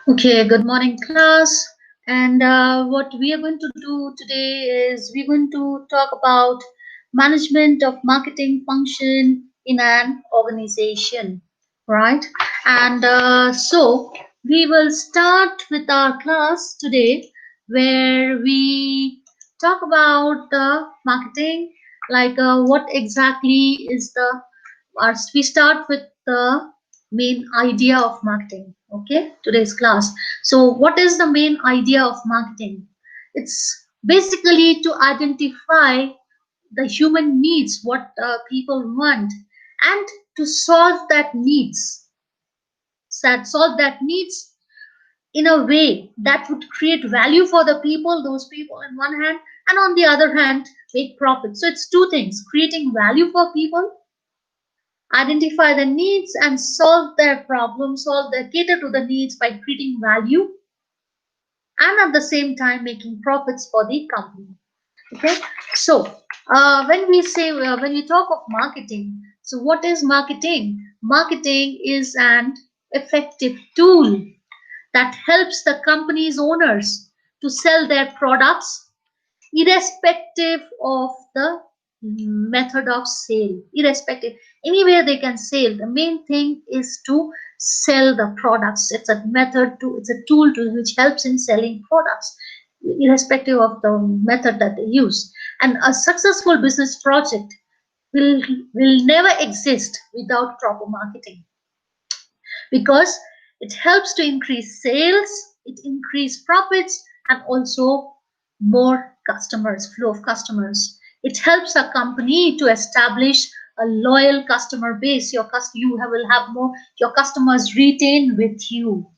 Okay, good morning, class. And what we are going to do today is we're going to talk about management of marketing function in an organization, right? And so we will start with our class today, where we talk about the marketing, like what exactly is the. We start with the main idea of marketing. Okay, today's class. So what is the main idea of marketing? It's basically to identify the human needs, what people want, and to solve that needs in a way that would create value for the people, those people on one hand, and on the other hand make profit. So it's two things: creating value for people, identify the needs and solve their problems, cater to the needs by creating value, and at the same time making profits for the company. Okay, so when we talk of marketing, so what is marketing? Marketing is an effective tool that helps the company's owners to sell their products irrespective of the method of sale. Irrespective, anywhere they can sell, the main thing is to sell the products. It's a tool to which helps in selling products irrespective of the method that they use. And a successful business project will will never exist without proper marketing, because it helps to increase sales, it increase profits, and also more customers, flow of customers. It helps a company to establish a loyal customer base. Will have more, your customers retain with you.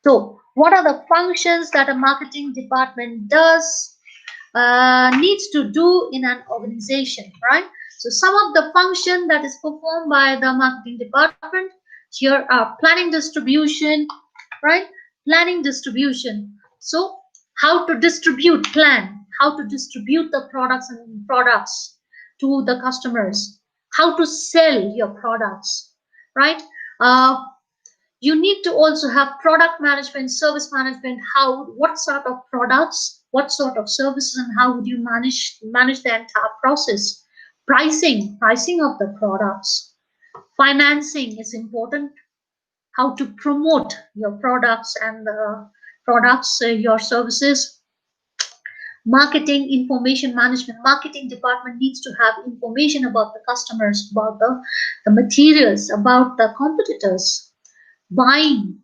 So what are the functions that a marketing department needs to do in an organization, right? So some of the function that is performed by the marketing department here are planning distribution, right? Planning distribution. So how to distribute the products to the customers, how to sell your products, right? Uh, you need to also have product management, service management. What sort of products, what sort of services, and how would you manage the entire process? Pricing of the products. Financing is important. How to promote your products and your services. Marketing information management. Marketing department needs to have information about the customers, about the materials, about the competitors. Buying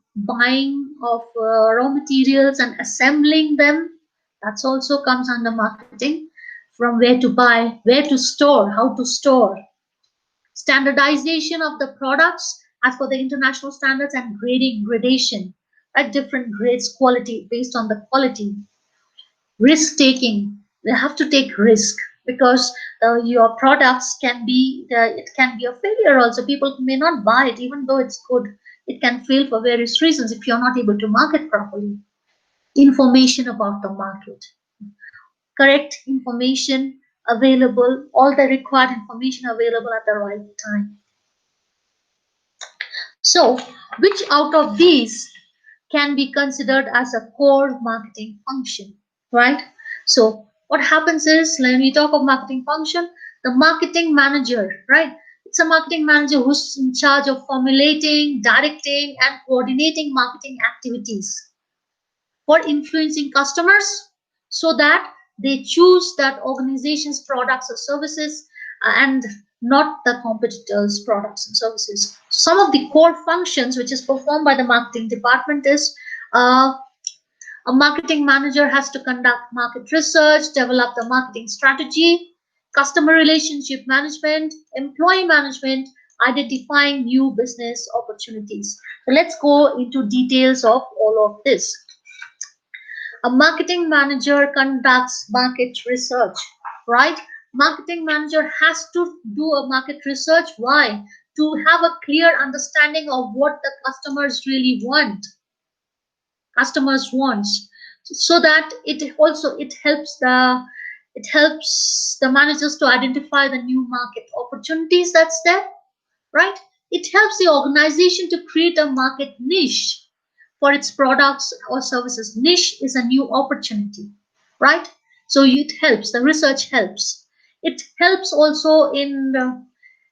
of raw materials and assembling them, that's also comes under marketing. From where to buy, where to store, how to store. Standardization of the products as per the international standards, and gradation at different grades, quality based on the quality. Risk taking, you have to take risk, because your products it can be a failure also. People may not buy it even though it's good. It can fail for various reasons if you're not able to market properly. Information about the market, correct information available, all the required information available at the right time. So which out of these can be considered as a core marketing function, right? So what happens is, when we talk of marketing function, the marketing manager, right? It's a marketing manager who's in charge of formulating, directing, and coordinating marketing activities for influencing customers so that they choose that organization's products or services, and not the competitors' products and services. Some of the core functions which is performed by the marketing department is, uh, a marketing manager has to conduct market research, develop the marketing strategy, customer relationship management, employee management, identifying new business opportunities. So let's go into details of all of this. A marketing manager conducts market research, right? Marketing manager has to do a market research. Why? To have a clear understanding of what the customers wants, so that it helps the managers to identify the new market opportunities that's there, right? It helps the organization to create a market niche for its products or services. Niche is a new opportunity, right? So it helps, the research helps. It helps also in,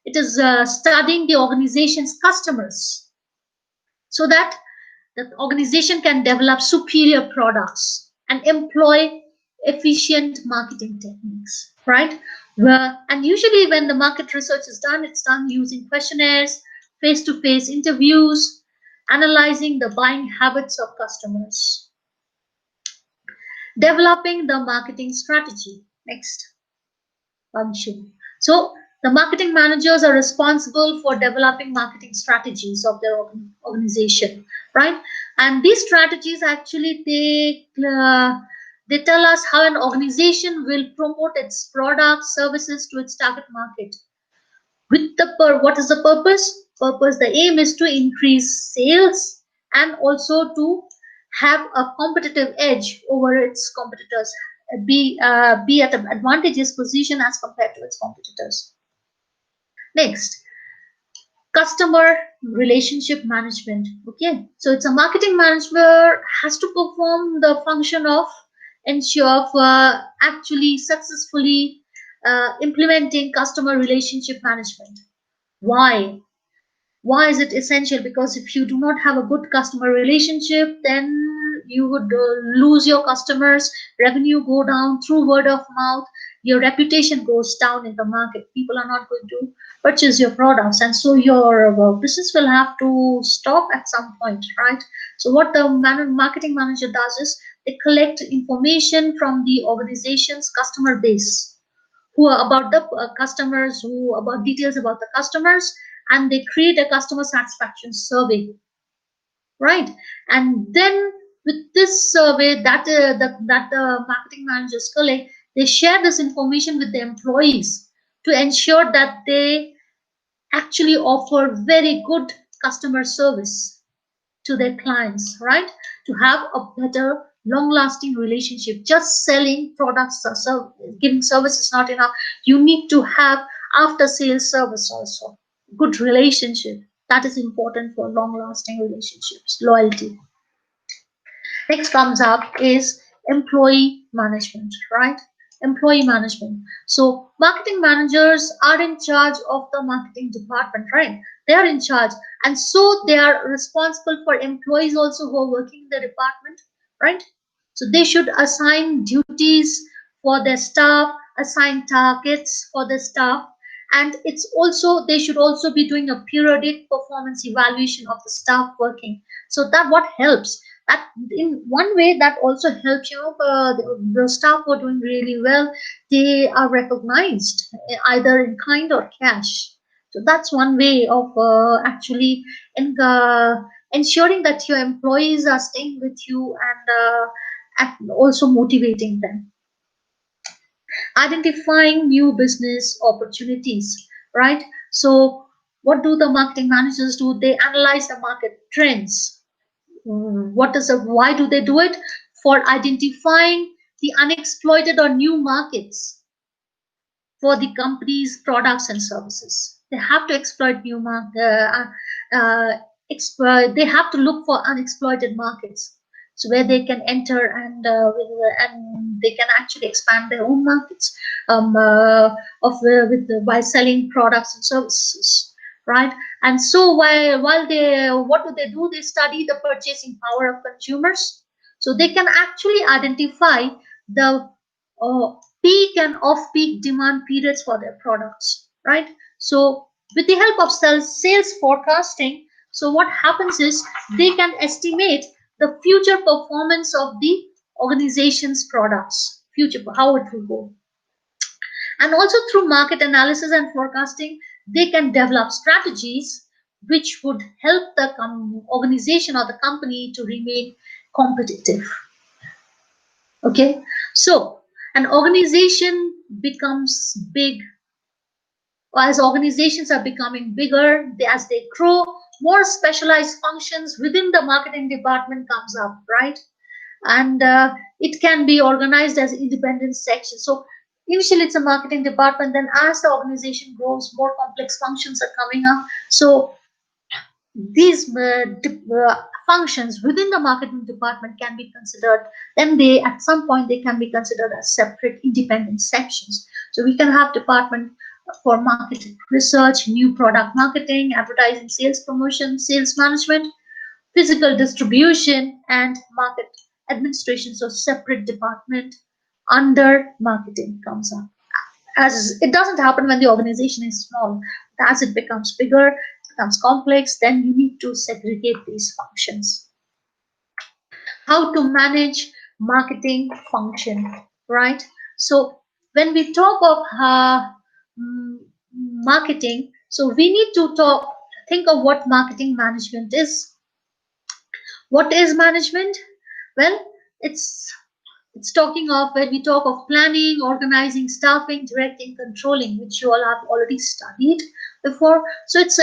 it is studying the organization's customers so that the organization can develop superior products and employ efficient marketing techniques, right? And usually, when the market research is done, it's done using questionnaires, face to face interviews, analyzing the buying habits of customers, developing the marketing strategy. Next function. So, the marketing managers are responsible for developing marketing strategies of their organization, right? And these strategies actually they tell us how an organization will promote its products, services to its target market. With the what is the purpose? Purpose. The aim is to increase sales and also to have a competitive edge over its competitors, be at an advantageous position as compared to its competitors. Next, customer relationship management. Okay, so it's a marketing manager has to perform the function of ensure for actually successfully implementing customer relationship management. Why? Why is it essential? Because if you do not have a good customer relationship, then you would lose your customers, revenue go down through word of mouth, your reputation goes down in the market, people are not going to purchase your products, and so your business will have to stop at some point, right? So what the marketing manager does is they collect information from the organization's customer base, who are about the customers, who about details about the customers, and they create a customer satisfaction survey, right? And then with this survey that the marketing managers collect, they share this information with the employees to ensure that they actually offer very good customer service to their clients, right? To have a better long lasting relationship. Just selling products or giving service is not enough. You need to have after sales service also, good relationship. That is important for long lasting relationships, loyalty. Next comes up is employee management, right? Employee management. So marketing managers are in charge of the marketing department, right? They are in charge. And so they are responsible for employees also who are working in the department, right? So they should assign duties for their staff, assign targets for their staff, and it's also they should also be doing a periodic performance evaluation of the staff working. So that what helps, that in one way that also helps, the staff who are doing really well, they are recognized either in kind or cash. So that's one way of ensuring that your employees are staying with you, and also motivating them. Identifying new business opportunities, right? So what do the marketing managers do? They analyze the market trends. Why do they do it? For identifying the unexploited or new markets for the company's products and services. They have to exploit new market. They have to look for unexploited markets, so where they can enter, and they can actually expand their own markets by selling products and services, right? And so while they what do? They study the purchasing power of consumers, so they can actually identify the uh, peak and off-peak demand periods for their products, right? So with the help of sales forecasting, so what happens is they can estimate the future performance of the organization's products, future how it will go. And also through market analysis and forecasting, they can develop strategies which would help the organization or the company to remain competitive. Okay, so an organization becomes big, as organizations are becoming bigger, as they grow, more specialized functions within the marketing department comes up, right? And it can be organized as independent sections. So initially it's a marketing department, then as the organization grows, more complex functions are coming up. So these functions within the marketing department can be considered, then they at some point they can be considered as separate independent sections. So we can have department for market research, new product marketing, advertising, sales promotion, sales management, physical distribution, and market administration. So separate department under marketing comes up. As it doesn't happen when the organization is small, as it becomes bigger, it becomes complex, then you need to segregate these functions. How to manage marketing function, right? So when we talk of marketing, so we need to think of what marketing management is. What is management? Well, it's it's talking of when we talk of planning, organizing, staffing, directing, controlling, which you all have already studied before. So it's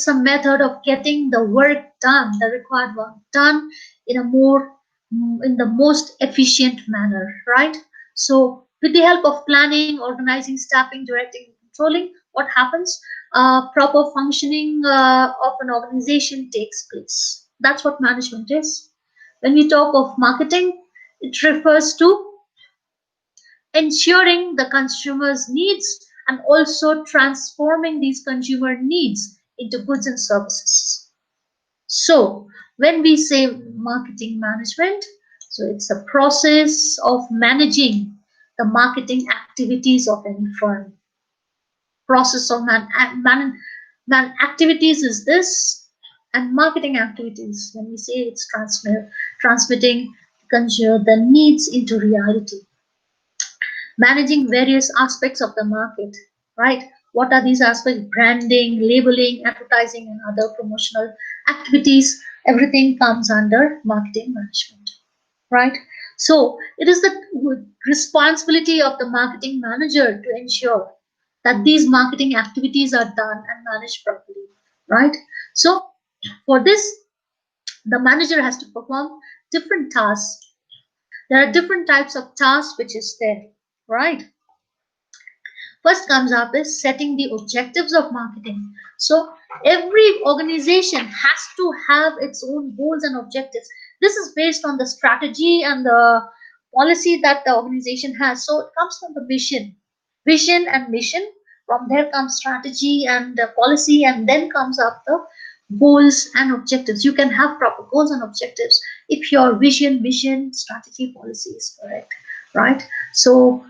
a method of getting the work done, the required work done in a more in the most efficient manner, right? So with the help of planning, organizing, staffing, directing, controlling, what happens? Proper functioning of an organization takes place. That's what management is. When we talk of marketing, it refers to ensuring the consumer's needs and also transforming these consumer needs into goods and services. So, when we say marketing management, so it's a process of managing the marketing activities of any firm. Process of man activities is this, and marketing activities, when we say it's transmitting the needs into reality, managing various aspects of the market, right? What are these aspects? Branding, labeling, advertising, and other promotional activities. Everything comes under marketing management, right? So it is the responsibility of the marketing manager to ensure that these marketing activities are done and managed properly, right? So for this, the manager has to perform different tasks. There are different types of tasks which is there, right? First comes up is setting the objectives of marketing. So every organization has to have its own goals and objectives. This is based on the strategy and the policy that the organization has. So it comes from the vision and mission. From there comes strategy and policy, and then comes up the goals and objectives. You can have proper goals and objectives if your vision, mission, strategy, policy is correct, right? So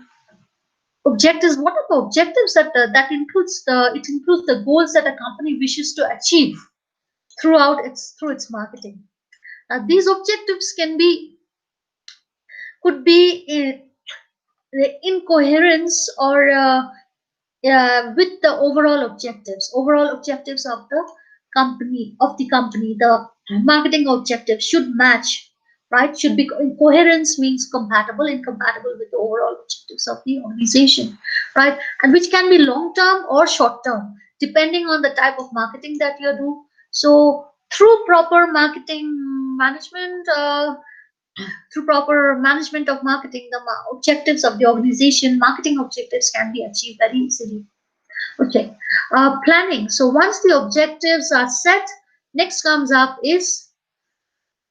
objectives, what are the objectives that includes the goals that a company wishes to achieve through its marketing. These objectives could be in coherence or with the overall objectives of the company. The marketing objectives should match, right? Should be in coherence, means incompatible with the overall objectives of the organization, right? And which can be long term or short term depending on the type of marketing that you do. So through proper marketing management, through proper management of marketing, the objectives of the organization, marketing objectives can be achieved very easily. Okay, planning. So once the objectives are set, next comes up is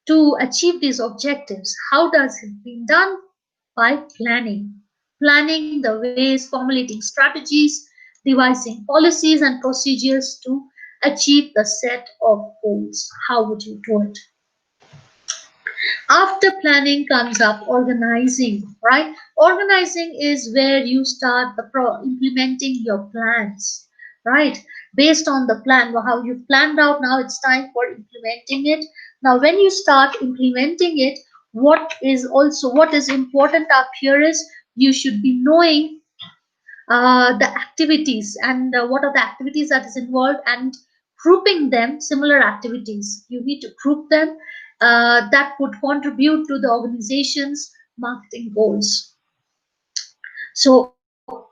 to achieve these objectives. How does it be done? By planning. Planning the ways, formulating strategies, devising policies and procedures to achieve the set of goals. How would you do it? After planning comes up organizing, right? Organizing is where you start implementing your plans, right? Based on the plan, how you've planned out, now it's time for implementing it. Now, when you start implementing it, what is important up here is you should be knowing the activities and what are the activities that is involved, and grouping them, similar activities you need to group them, that would contribute to the organization's marketing goals. So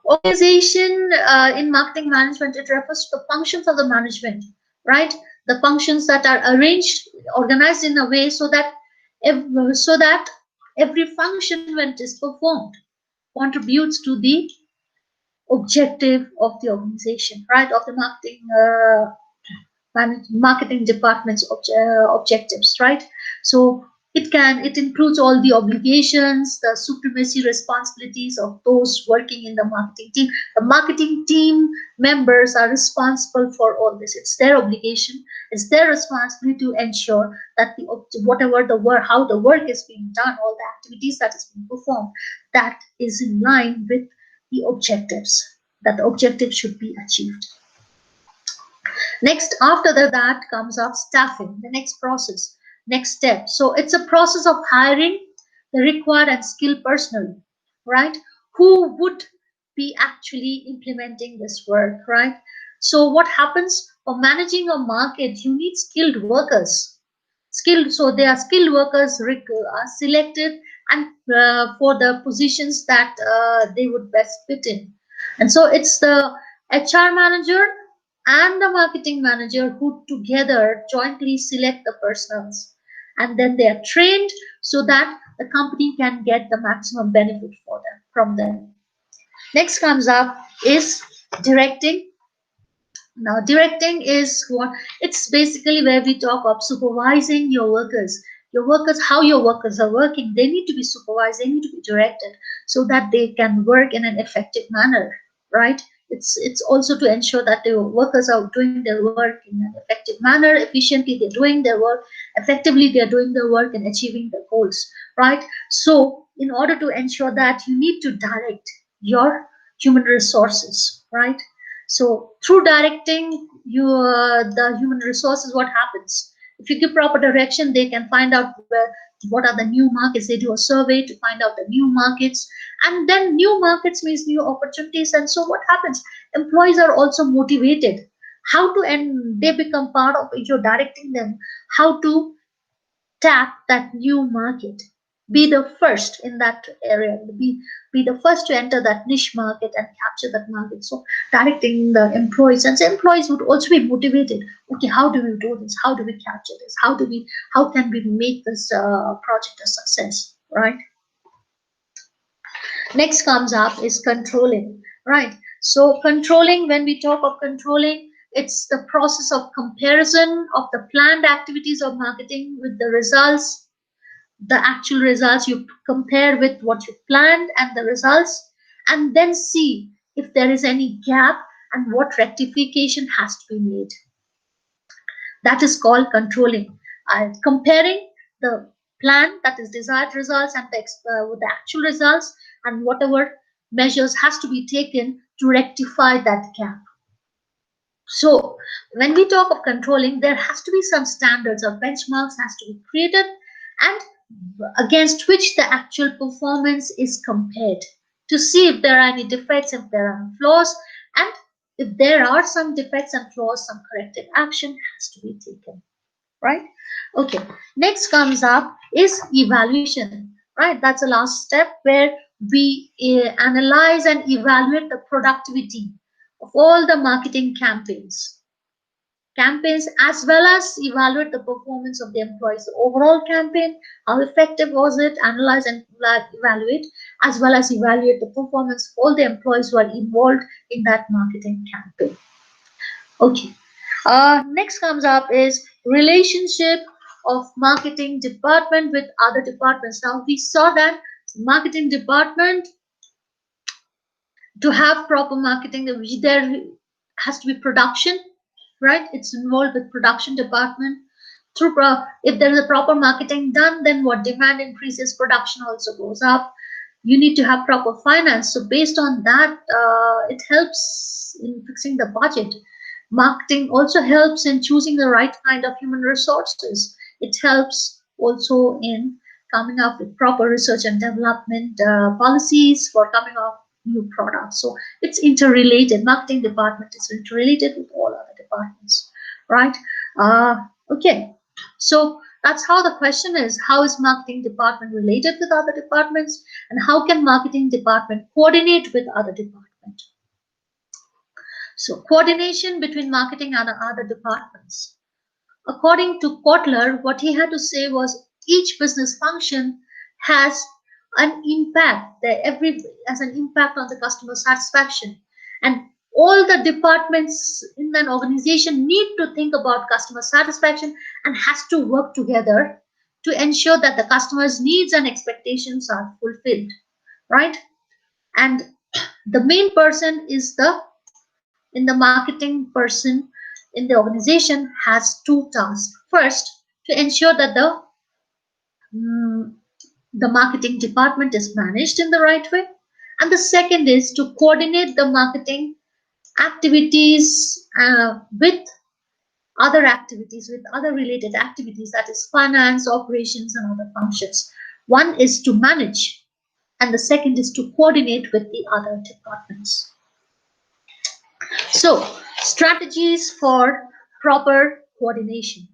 organization in marketing management, it refers to the functions of the management, right? The functions that are arranged, organized in a way so that every function when it is performed contributes to the objective of the organization, right? Of the marketing marketing department's objectives, right? So it includes all the obligations, the supremacy responsibilities of those working in the marketing team. The marketing team members are responsible for all this. It's their obligation, it's their responsibility to ensure that the whatever the work, how the work is being done, all the activities that is being performed, that is in line with the objectives, that the objectives should be achieved. Next, after that comes up staffing, the next process, next step. So it's a process of hiring the required and skilled personnel, right? Who would be actually implementing this work, right? So what happens for managing a market? You need skilled workers. So they are skilled workers are selected and for the positions that they would best fit in. And so it's the HR manager and the marketing manager who together jointly select the personals, and then they are trained so that the company can get the maximum benefit for them from them. Next comes up is directing. Now directing is what, it's basically where we talk of supervising your workers. Your workers, how your workers are working, they need to be supervised, they need to be directed so that they can work in an effective manner, right? It's also to ensure that the workers are doing their work in an effective manner, efficiently they're doing their work, effectively they're doing their work and achieving their goals, right? So in order to ensure that, you need to direct your human resources, right? So through directing the human resources, what happens? If you give proper direction, they can find out what are the new markets. They do a survey to find out the new markets, and then new markets means new opportunities. And so what happens? Employees are also motivated. How to, and they become part of, you're directing them how to tap that new market, be the first in that area, be the first to enter that niche market and capture that market. So directing the employees, and so employees would also be motivated. Okay, how do we do this? How do we capture this? How can we make this project a success, right? Next comes up is controlling, right? So controlling, when we talk of controlling, it's the process of comparison of the planned activities of marketing with the results, the actual results. You compare with what you planned and the results, and then see if there is any gap and what rectification has to be made. That is called controlling. Comparing the plan, that is desired results, and with the actual results, and whatever measures has to be taken to rectify that gap. So when we talk of controlling, there has to be some standards or benchmarks has to be created, and against which the actual performance is compared to see if there are any defects, if there are flaws, and if there are some defects and flaws, some corrective action has to be taken, right? Okay, next comes up is evaluation, right? That's the last step where we analyze and evaluate the productivity of all the marketing campaigns, as well as evaluate the performance of the employees. The overall campaign, how effective was it, analyze and evaluate, as well as evaluate the performance of all the employees who are involved in that marketing campaign. Okay. Next comes up is relationship of marketing department with other departments. Now we saw that marketing department, to have proper marketing, there has to be production, right? It's involved with production department. Through if there is a proper marketing done, then what, demand increases, production also goes up. You need to have proper finance. So based on that, it helps in fixing the budget. Marketing also helps in choosing the right kind of human resources. It helps also in coming up with proper research and development policies for coming up new products. So it's interrelated. Marketing department is interrelated with all other departments, right? Okay, so that's how the question is, how is marketing department related with other departments, and how can marketing department coordinate with other departments? So coordination between marketing and other departments. According to Kotler, what he had to say was each business function has an impact. Every has an impact on the customer satisfaction, and All the departments in an organization need to think about customer satisfaction and has to work together to ensure that the customer's needs and expectations are fulfilled, right? And the main person is the marketing person in the organization has two tasks. First, to ensure that mm, the marketing department is managed in the right way, and the second is to coordinate the marketing activities with other related activities, that is finance, operations, and other functions. One is to manage, and the second is to coordinate with the other departments. So, strategies for proper coordination.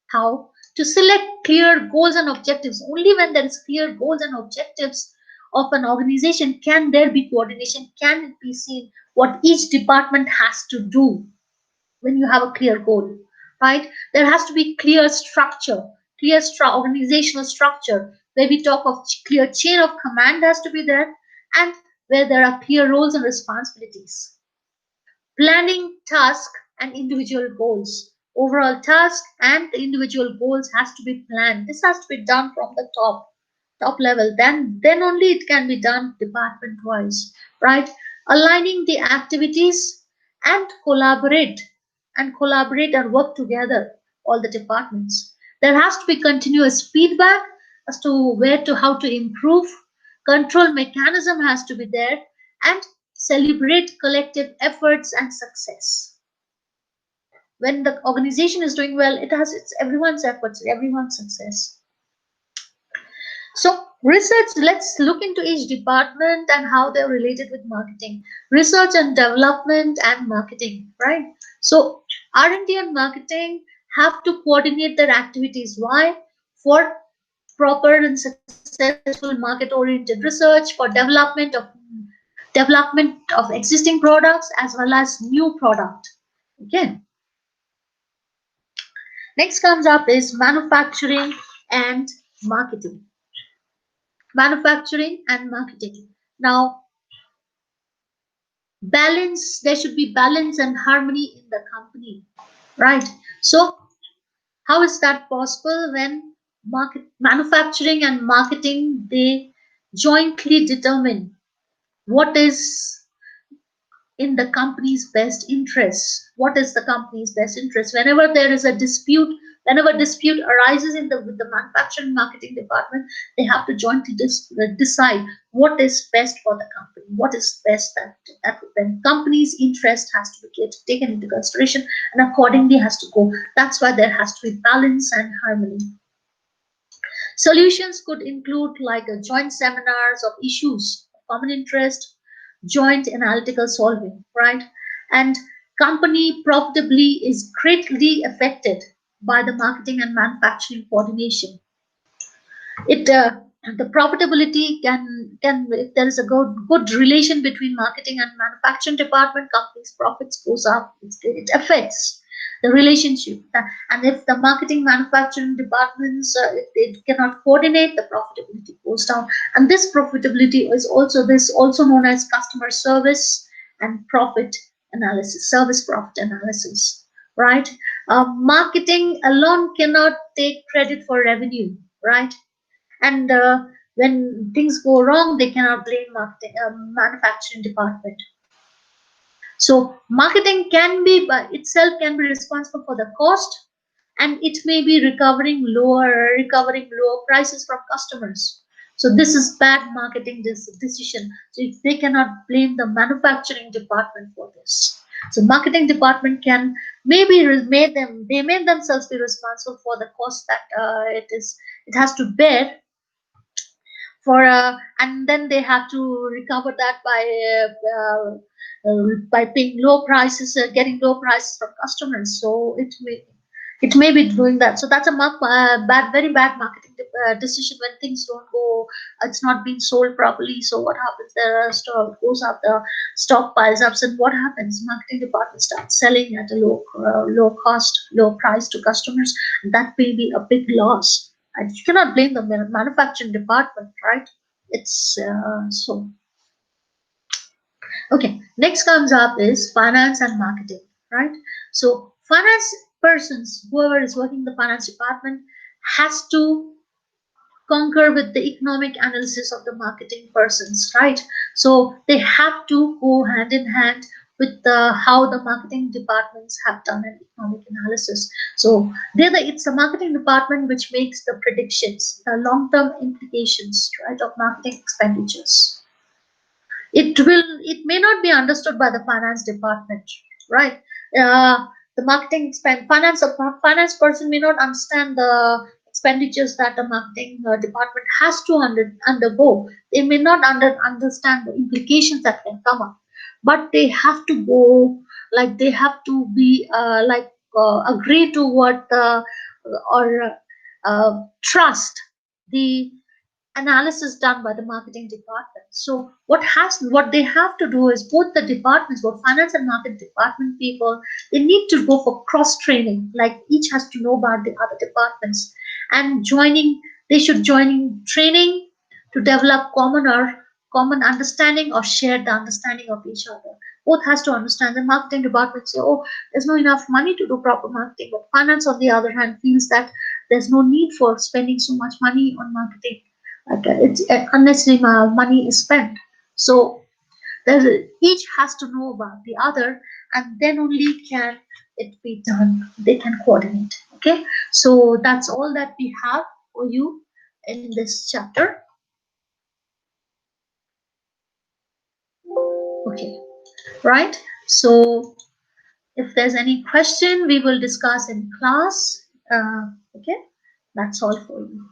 How? To select clear goals and objectives. Only when there is clear goals and objectives of an organization can there be coordination, can it be seen what each department has to do when you have a clear goal, right? There has to be clear structure, organizational structure, where we talk of clear chain of command has to be there, and where there are clear roles and responsibilities. Planning task and individual goals. Overall task and the individual goals has to be planned. This has to be done from the top level. Then only it can be done department wise, right? Aligning the activities and collaborate and work together, all the departments. There has to be continuous feedback as to where to how to improve. Control mechanism has to be there, and celebrate collective efforts and success. When the organization is doing well, it's everyone's efforts, everyone's success. So research, let's look into each department and how they're related with marketing. Research and development and marketing, right? So R&D and marketing have to coordinate their activities. Why? For proper and successful market-oriented research, for development of existing products as well as new product. Okay. Next comes up is manufacturing and marketing. Manufacturing and marketing. Now, there should be balance and harmony in the company, right? So, how is that possible when manufacturing and marketing, they jointly determine what is in the company's best interest? What is the company's best interest? Whenever there is a dispute, whenever dispute arises with the manufacturing marketing department, they have to jointly decide what is best for the company, what is best that the company's interest has to be taken into consideration and accordingly has to go. That's why there has to be balance and harmony. Solutions could include like a joint seminars of issues of common interest, joint analytical solving, right? And company profitably is greatly affected by the marketing and manufacturing coordination. The profitability can if there is a good relation between marketing and manufacturing department, company's profits goes up. It affects the relationship. And if the marketing manufacturing departments if they cannot coordinate, the profitability goes down. And this profitability is also known as customer service and profit analysis, service profit analysis, right? Marketing alone cannot take credit for revenue, right? And when things go wrong, they cannot blame manufacturing department. So marketing can be by itself can be responsible for the cost, and it may be recovering lower prices from customers. So this is bad marketing decision. So if they cannot blame the manufacturing department for this. So marketing department can maybe they made themselves be responsible for the cost that it has to bear and then they have to recover that by paying low prices, getting low prices from customers. So it may be doing that. So that's a very bad marketing decision when things don't go. It's not being sold properly. So what happens? There stock goes up, the stock piles up, and what happens? Marketing department starts selling at a low cost, low price to customers, and that may be a big loss. And you cannot blame the manufacturing department, right? It's so. Okay, next comes up is finance and marketing, right? So finance persons, whoever is working in the finance department, has to concur with the economic analysis of the marketing persons, right? So they have to go hand in hand with how the marketing departments have done an economic analysis. So it's the marketing department which makes the predictions, the long-term implications, right, of marketing expenditures. It may not be understood by the finance department, right? The marketing spend finance person may not understand the expenditures that the marketing department has to undergo. They may not understand the implications that can come up, but they have to go, like they have to be agree to what or trust the analysis done by the marketing department. So what they have to do is, both the departments, both finance and market department people, they need to go for cross training. Like each has to know about the other departments, and they should join in training to develop common understanding, or share the understanding of each other. Both has to understand. The marketing department say, oh, there's not enough money to do proper marketing, but finance on the other hand feels that there's no need for spending so much money on marketing. It's unnecessary money is spent. So each has to know about the other, and then only can it be done. They can coordinate. Okay, so that's all that we have for you in this chapter. Okay, right. So if there's any question, we will discuss in class. Okay, that's all for you.